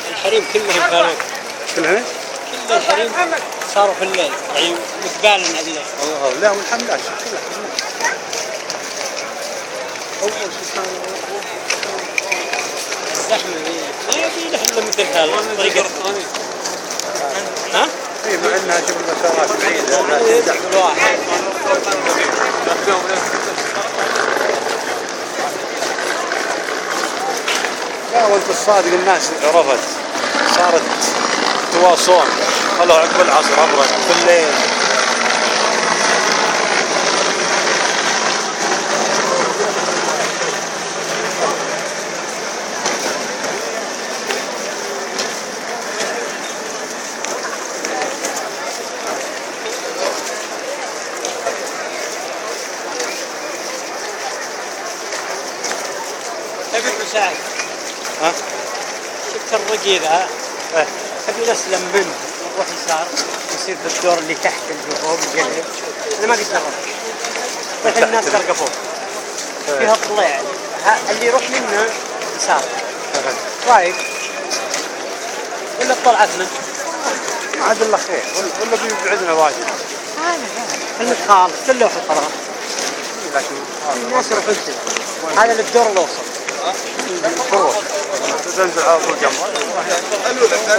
الحريم كلهم كانوا كل الحريم صاروا في الليل يعني مقبال من الليل. لا والحملات كلها الزحمة ما يبي له مثل هذا طريقة ها؟ اي مع انها شوف المسارات بعيدة يدخل واحد. لا وانت الصادق الناس عرفت صارت تواصون خلوه عقب العصر ابرد في الليل. تبي مساعد؟ ها؟ شفت الرقي ذا؟ ايه تبي نسلم منه نروح يسار يصير في الدور اللي تحت اللي فوق الجنب. انا ما قد جربت. الناس ترقفوه. فيها طليع اللي يروح منه يسار. رايك؟ ولا طلعت منه؟ ما عاد الا خير ولا بيبعدنا واجد. خليك خالص كله في القرار. لكن الناس يروحون كذا. هذا للدور الأوسط. تنزل على طول جنبه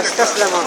استسلموا.